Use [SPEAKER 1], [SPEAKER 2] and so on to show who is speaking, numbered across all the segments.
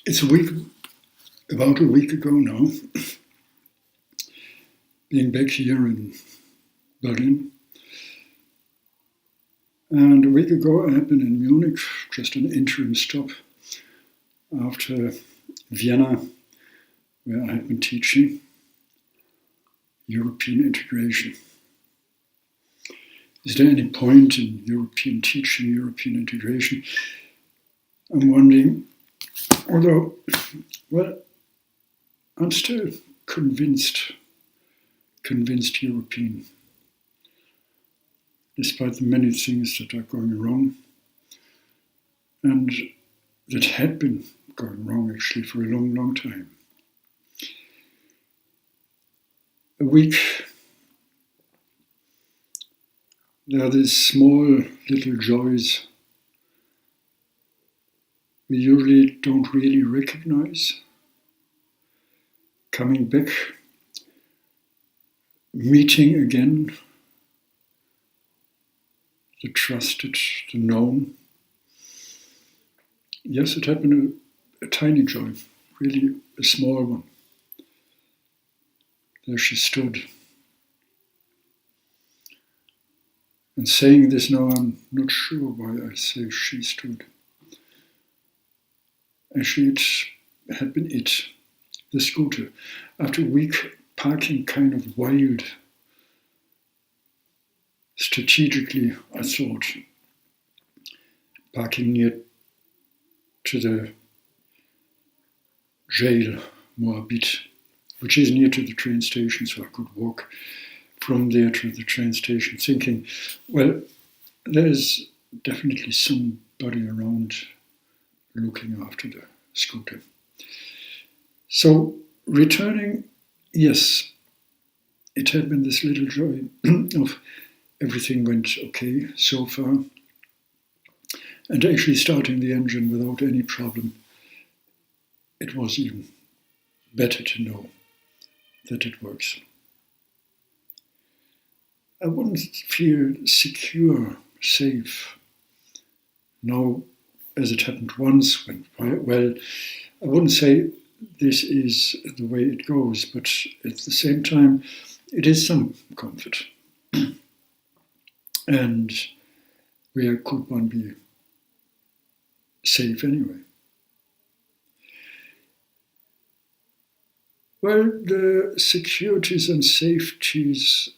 [SPEAKER 1] It's about a week ago now, being back here in Berlin. And a week ago I had been in Munich, just an interim stop after Vienna, where I had been teaching European integration. Is there any point in European teaching, European integration? I'm wondering, although, well, I'm still convinced European, despite the many things that are going wrong, and that had been going wrong actually for a long, long time. A week, there are these small little joys we usually don't really recognize. Coming back, meeting again, the trusted, the known. Yes, it had been a tiny joy, really a small one. There she stood. And saying this now, I'm not sure why I say she stood. Actually, it had been the scooter. After a week parking kind of wild, strategically, I thought, parking near to the jail, Moabit, which is near to the train station, so I could walk from there to the train station, thinking, well, there's definitely somebody around looking after the scooter. So returning, yes, it had been this little joy of everything went okay so far, and actually starting the engine without any problem. It was even better to know that it works. I wouldn't feel secure, safe. Now, as it happened once, well, I wouldn't say this is the way it goes, but at the same time, it is some comfort. And where could one be safe anyway? Well, the securities and safeties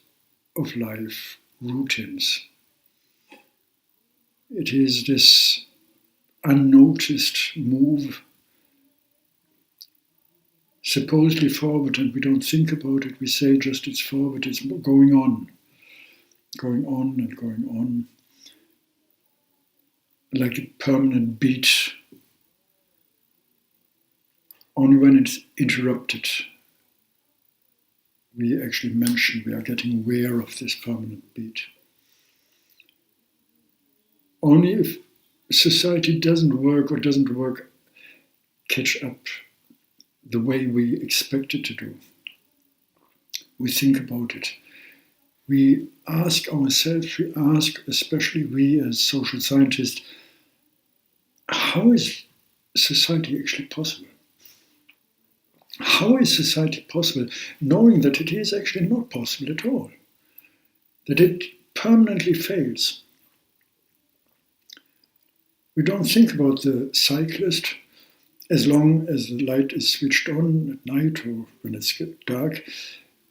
[SPEAKER 1] of life, routines. It is this unnoticed move, supposedly forward, and we don't think about it. We say just it's forward, it's going on and going on, like a permanent beat. Only when it's interrupted, we actually mention, we are getting aware of this permanent beat. Only if society doesn't work catch up the way we expect it to do. We think about it. We ask ourselves, especially we as social scientists, how is society actually possible? How is society possible, knowing that it is actually not possible at all, that it permanently fails? We don't think about the cyclist as long as the light is switched on at night or when it's dark.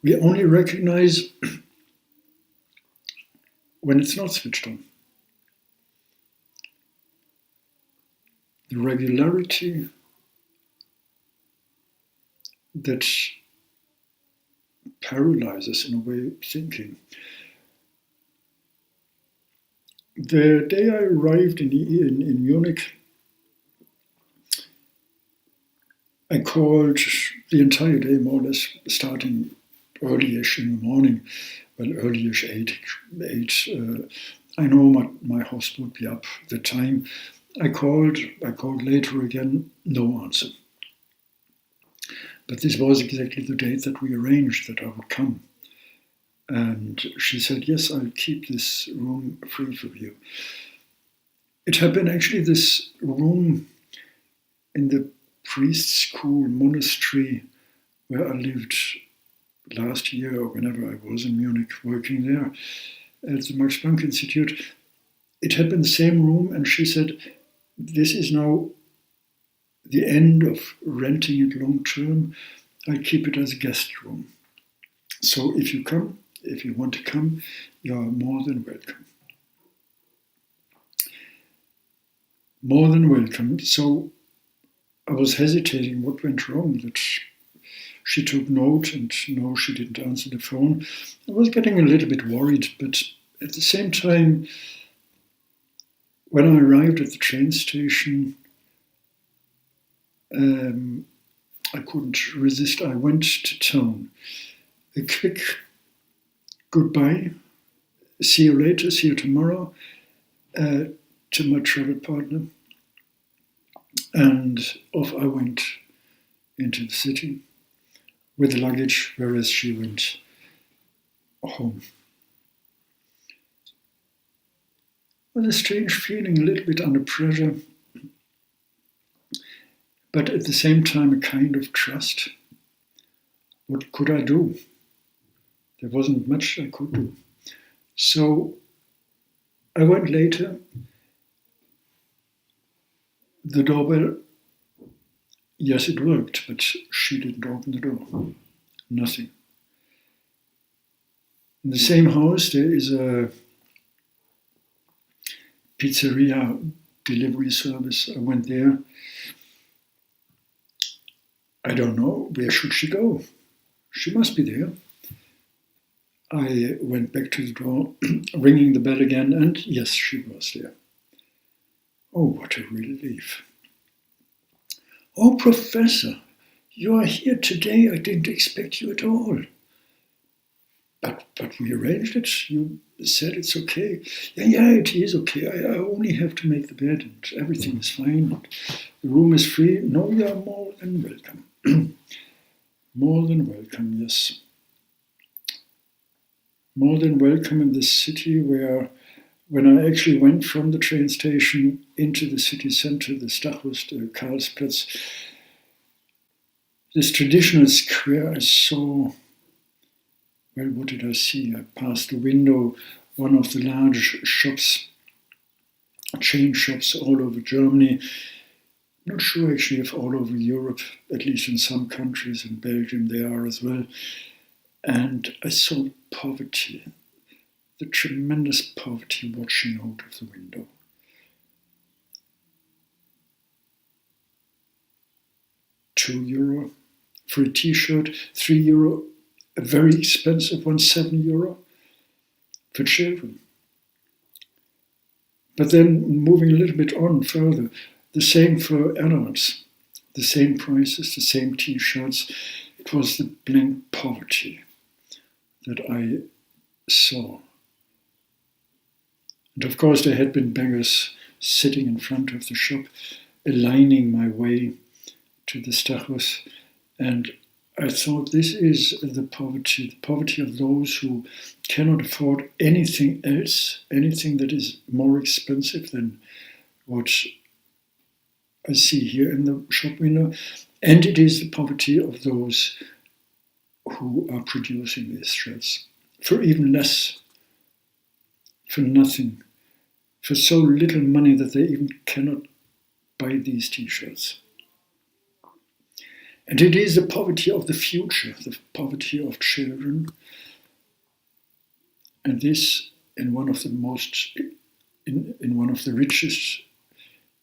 [SPEAKER 1] We only recognize when it's not switched on. The regularity that paralyzes, in a way, thinking. The day I arrived in Munich, I called the entire day, more or less, starting early-ish in the morning, well, early-ish, 8. I know my host would be up at the time. I called later again, no answer. But this was exactly the date that we arranged that I would come. And she said, yes, I'll keep this room free for you. It had been actually this room in the priest school monastery where I lived last year or whenever I was in Munich working there at the Max Planck Institute. It had been the same room, and she said, this is now the end of renting it long term. I keep it as a guest room. So if you want to come, you are more than welcome. More than welcome. So I was hesitating what went wrong, that she took note and no, she didn't answer the phone. I was getting a little bit worried, but at the same time, when I arrived at the train station, I couldn't resist. I went to town. A quick goodbye, see you later, see you tomorrow, to my travel partner. And off I went into the city with the luggage, whereas she went home. Well, a strange feeling, a little bit under pressure, but at the same time a kind of trust. What could I do? There wasn't much I could do. So I went later. The doorbell, yes, it worked, but she didn't open the door. Nothing. In the same house, there is a pizzeria delivery service. I went there. I don't know, where should she go? She must be there. I went back to the door, ringing the bell again, and yes, she was there. Oh, what a relief. Oh, Professor, you are here today. I didn't expect you at all. But we arranged it. You said it's okay. Yeah, it is okay. I only have to make the bed and everything is fine. The room is free. No, you are more than welcome. More than welcome, yes. More than welcome in this city where, when I actually went from the train station into the city center, the Stachus, the Karlsplatz, this traditional square, I saw, well, what did I see? I passed the window, one of the large shops, chain shops all over Germany. Not sure actually if all over Europe, at least in some countries, in Belgium they are as well. And I saw poverty, the tremendous poverty watching out of the window. €2 for a t-shirt, €3, a very expensive one, €7 for children. But then moving a little bit on further, the same for adults, the same prices, the same t-shirts. It was the blank poverty that I saw. And of course there had been beggars sitting in front of the shop, aligning my way to the Stachus, and I thought, this is the poverty of those who cannot afford anything else, anything that is more expensive than what I see here in the shop window. And it is the poverty of those who are producing these shirts for even less, for nothing, for so little money that they even cannot buy these t-shirts. And it is the poverty of the future, the poverty of children. And this in one of the in one of the richest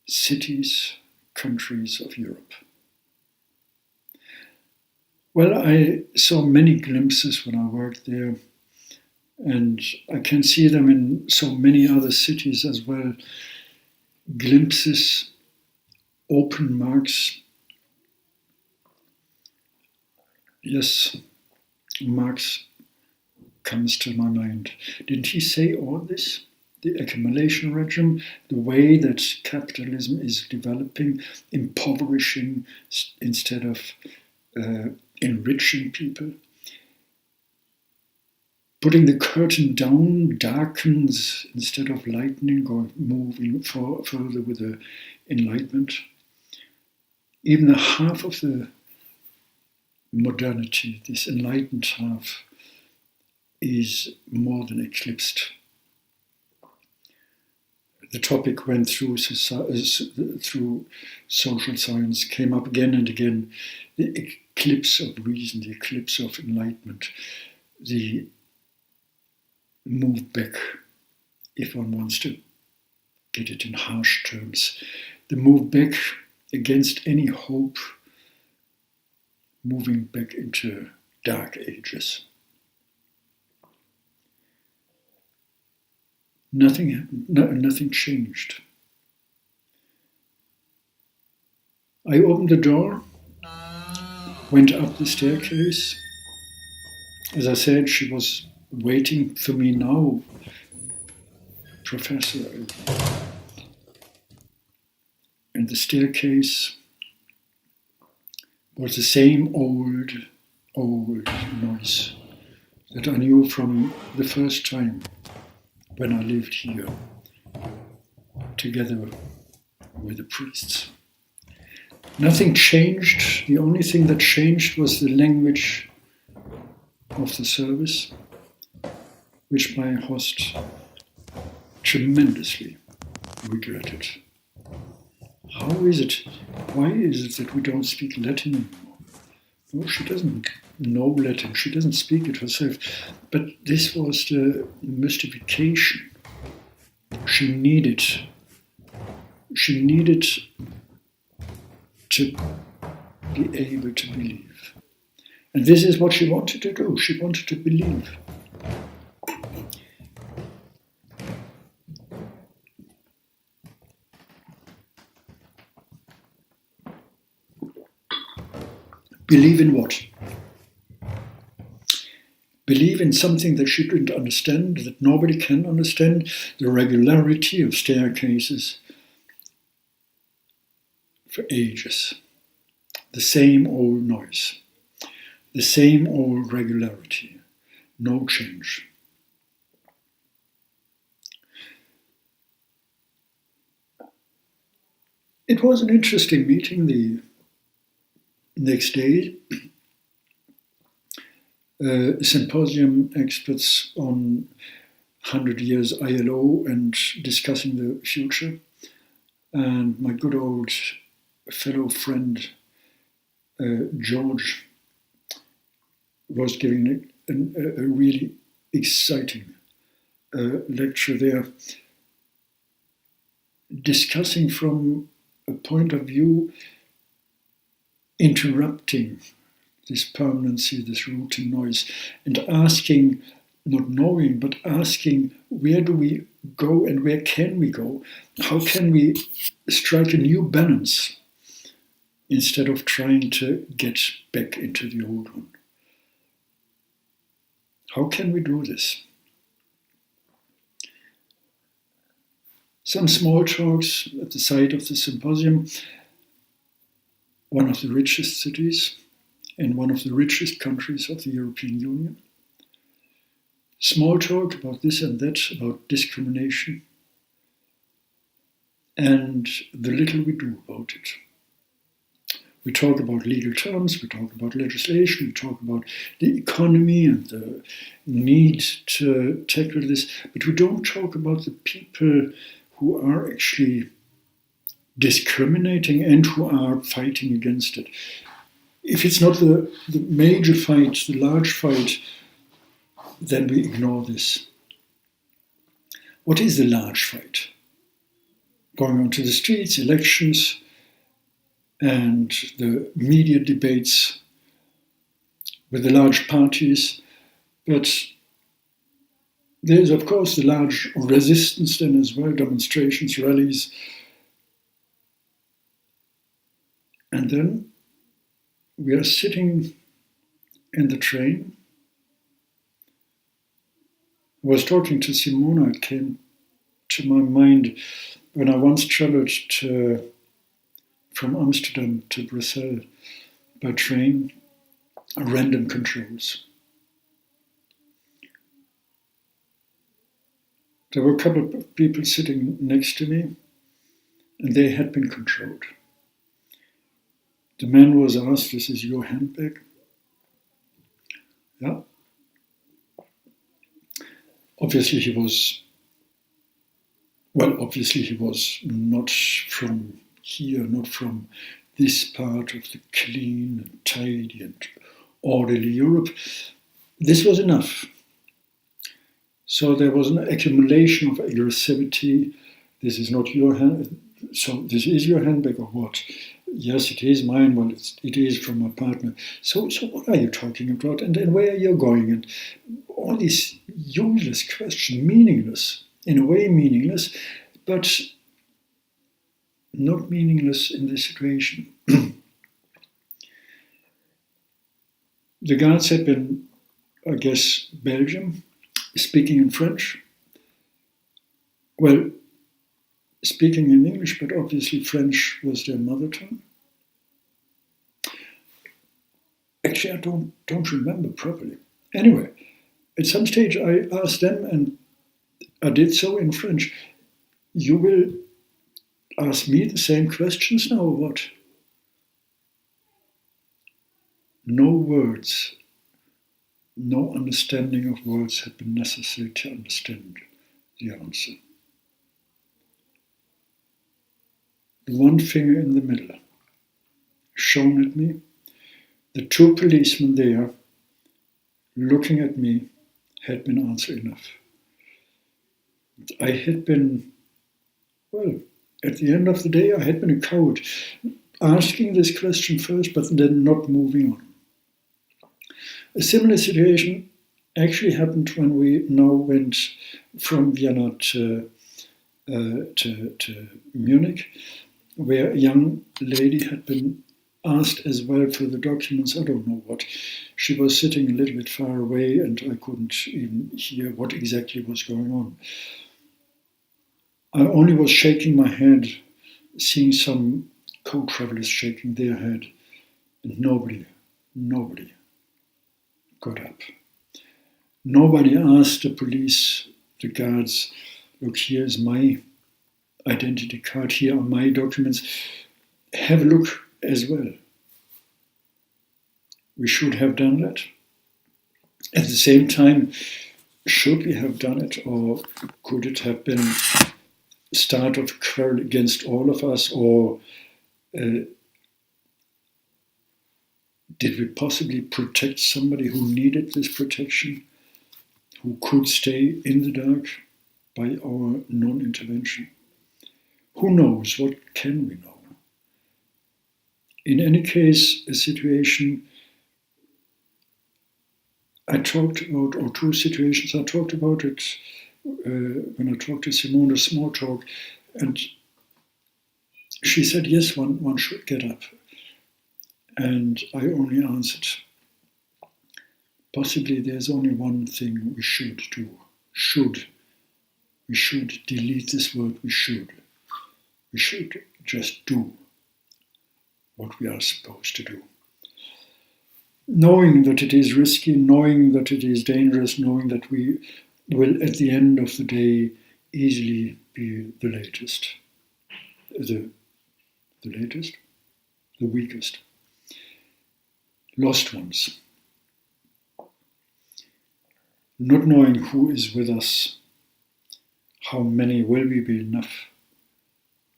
[SPEAKER 1] cities, countries of Europe. Well, I saw many glimpses when I worked there, and I can see them in so many other cities as well. Glimpses, open marks. Yes, Marx comes to my mind. Didn't he say all this? The accumulation regime, the way that capitalism is developing, impoverishing instead of enriching people. Putting the curtain down darkens instead of lightening or moving further with the enlightenment. even a half of the modernity, this enlightened half, is more than eclipsed. The topic went through social science, came up again and again. The eclipse of reason, the eclipse of enlightenment, the move back, if one wants to get it in harsh terms, the move back against any hope, moving back into dark ages. Nothing changed. I opened the door, went up the staircase. As I said, she was waiting for me now, Professor. And the staircase was the same old noise that I knew from the first time when I lived here, together with the priests. Nothing changed. The only thing that changed was the language of the service, which my host tremendously regretted. How is it? Why is it that we don't speak Latin anymore? No, she doesn't know Latin. She doesn't speak it herself. But this was the mystification. She needed to be able to believe. And this is what she wanted to do. She wanted to believe. Believe in what? Believe in something that she didn't understand, that nobody can understand, the regularity of staircases for ages. The same old noise, the same old regularity, no change. It was an interesting meeting. The next day, symposium experts on 100 years ILO and discussing the future. And my good old fellow friend, George, was giving a really exciting lecture there, discussing from a point of view interrupting this permanency, this routine noise, and asking, not knowing, but asking, where do we go and where can we go? How can we strike a new balance instead of trying to get back into the old one? How can we do this? Some small talks at the site of the symposium. One of the richest cities in one of the richest countries of the European Union. Small talk about this and that, about discrimination, and the little we do about it. We talk about legal terms, we talk about legislation, we talk about the economy and the need to tackle this, but we don't talk about the people who are actually discriminating and who are fighting against it. If it's not the major fight, the large fight, then we ignore this. What is the large fight? Going onto the streets, elections, and the media debates with the large parties. But there's, of course, the large resistance then as well, demonstrations, rallies. And then we are sitting in the train. I was talking to Simona. It came to my mind when I once traveled from Amsterdam to Brussels by train, random controls. There were a couple of people sitting next to me, and they had been controlled. The man was asked, "This is your handbag?" Yeah. Obviously he was not from here, not from this part of the clean and tidy and orderly Europe. This was enough. So there was an accumulation of aggressivity. This is not your hand. So this is your handbag or what? Yes, it is mine. Well, it is from my partner. So what are you talking about? And then where are you going? And all these useless questions, meaningless, in a way meaningless, but not meaningless in this situation. The guards had been, I guess, Belgium, speaking in French. Well, speaking in English, but obviously French was their mother tongue. Actually, I don't remember properly. Anyway, at some stage I asked them, and I did so in French, "You will ask me the same questions now or what?" No words, no understanding of words had been necessary to understand the answer. The one finger in the middle, shown at me, the two policemen there, looking at me, had been answer enough. I had been, well, at the end of the day, I had been a coward, asking this question first, but then not moving on. A similar situation actually happened when we now went from Vienna to Munich, where a young lady had been asked as well for the documents. I don't know what. She was sitting a little bit far away and I couldn't even hear what exactly was going on. I only was shaking my head, seeing some co-travelers shaking their head, and nobody got up. Nobody asked the police, the guards, "Look, here is my identity card, here are my documents, have a look as well." We should have done that. At the same time, should we have done it, or could it have been start of a quarrel against all of us, or did we possibly protect somebody who needed this protection, who could stay in the dark by our non-intervention? Who knows? What can we know? In any case, a situation I talked about, or two situations, I talked about it when I talked to Simone, a small talk, and she said, yes, one should get up. And I only answered, possibly there's only one thing we should do. We should delete this word, we should. We should just do what we are supposed to do. Knowing that it is risky, knowing that it is dangerous, knowing that we will at the end of the day easily be the latest. The latest? The weakest. Lost ones. Not knowing who is with us, how many will we be enough,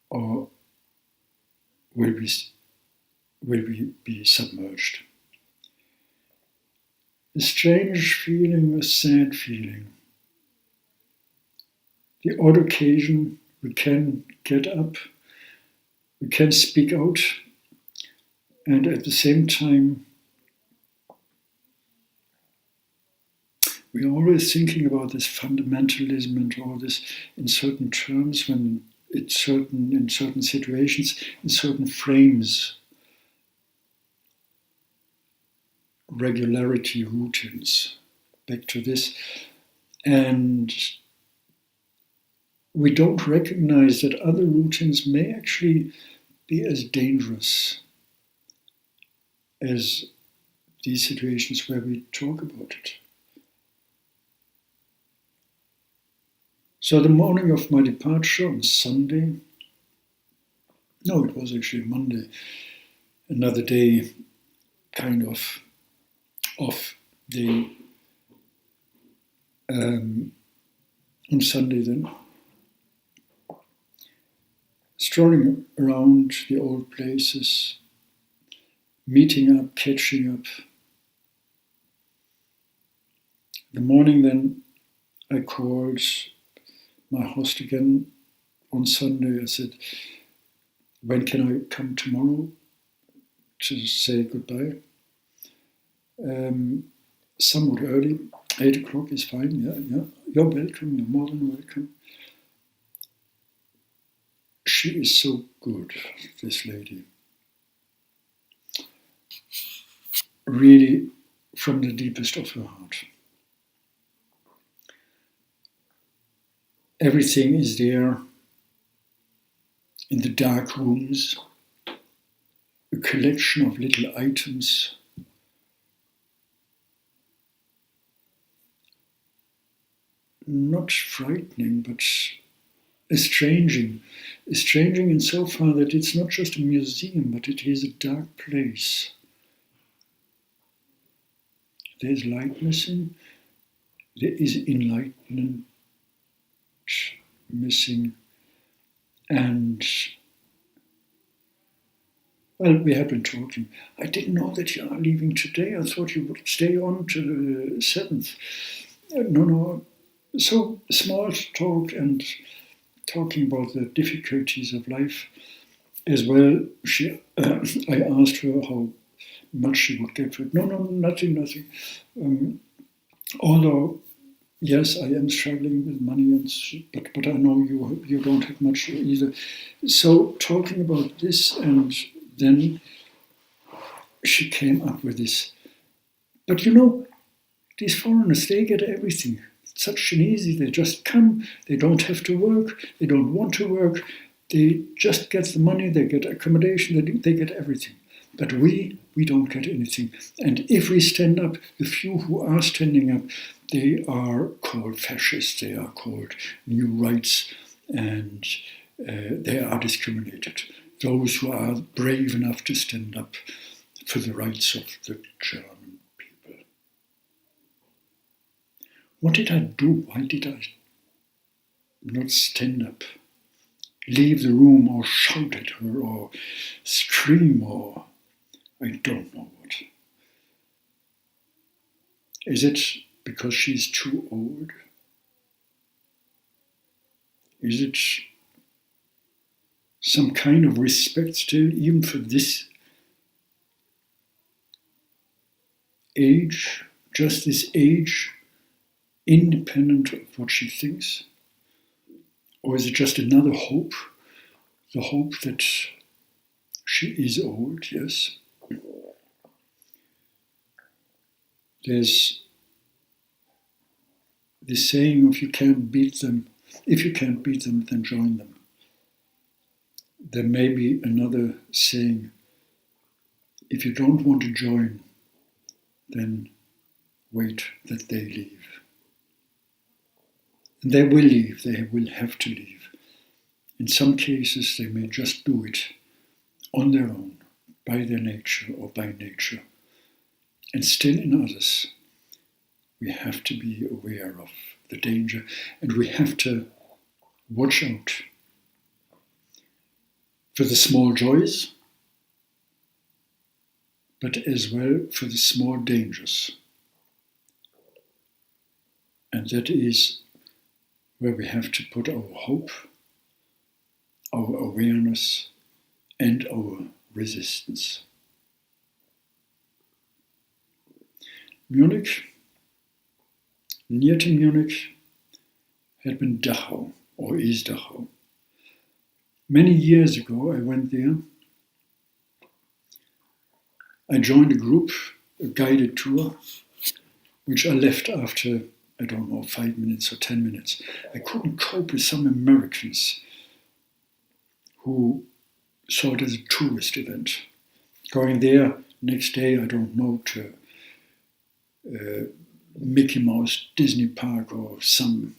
[SPEAKER 1] or will we be submerged. A strange feeling, a sad feeling. The odd occasion we can get up, we can speak out, and at the same time we're always thinking about this fundamentalism and all this in certain terms, when it's in certain situations, in certain frames. Regularity, routines, back to this. And we don't recognize that other routines may actually be as dangerous as these situations where we talk about it. So the morning of my departure on Sunday, no, it was actually Monday, another day, kind of off day. On Sunday then, strolling around the old places, meeting up, catching up. The morning then, I called my host again on Sunday. I said, when can I come tomorrow to say goodbye? Somewhat early, 8 o'clock is fine, yeah. You're welcome, you're more than welcome. She is so good, this lady. Really, from the deepest of her heart. Everything is there in the dark rooms, a collection of little items. Not frightening, but estranging insofar that it's not just a museum, but it is a dark place. There's light missing, there is enlightenment missing, and well, we have been talking. I didn't know that you are leaving today. I thought you would stay on to the 7th. No. So small talk and talking about the difficulties of life as well. I asked her how much she would get for it. No, nothing. Although, yes, I am struggling with money, but I know you don't have much either. So talking about this, and then she came up with this. But these foreigners, they get everything. It's such an easy, they just come, they don't have to work, they don't want to work, they just get the money, they get accommodation, they get everything. But we don't get anything. And if we stand up, the few who are standing up, they are called fascists, they are called new rights, and they are discriminated. Those who are brave enough to stand up for the rights of the German people. What did I do? Why did I not stand up? Leave the room or shout at her or scream or I don't know what. Is it because she's too old? Is it some kind of respect still, even for this age, just this age, independent of what she thinks? Or is it just another hope? The hope that she is old, yes. There's this saying, if you can't beat them, then join them. There may be another saying, if you don't want to join, then wait that they leave. And they will leave, they will have to leave. In some cases, they may just do it on their own, by their nature or by nature. And still in others, we have to be aware of the danger, and we have to watch out for the small joys, but as well for the small dangers. And that is where we have to put our hope, our awareness, and our resistance. Munich, near to Munich, had been Dachau, or is Dachau. Many years ago, I went there. I joined a group, a guided tour, which I left after, 5 minutes or 10 minutes. I couldn't cope with some Americans who saw it as a tourist event. Going there next day, to Mickey Mouse Disney Park or some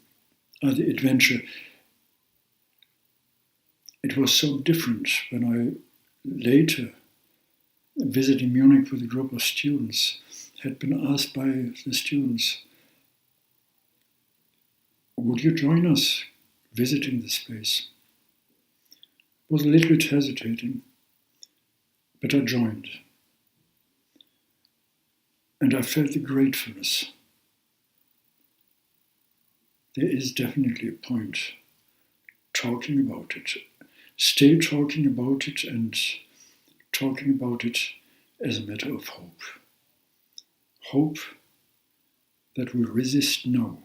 [SPEAKER 1] other adventure. It was so different when I later visiting Munich with a group of students, had been asked by the students, would you join us visiting this place? I was a little bit hesitating, but I joined. And I felt the gratefulness. There is definitely a point talking about it, still talking about it and talking about it as a matter of hope. Hope that we resist now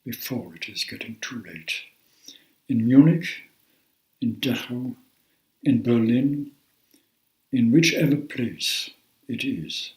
[SPEAKER 1] before it is getting too late. In Munich, in Dachau, in Berlin, in whichever place it is,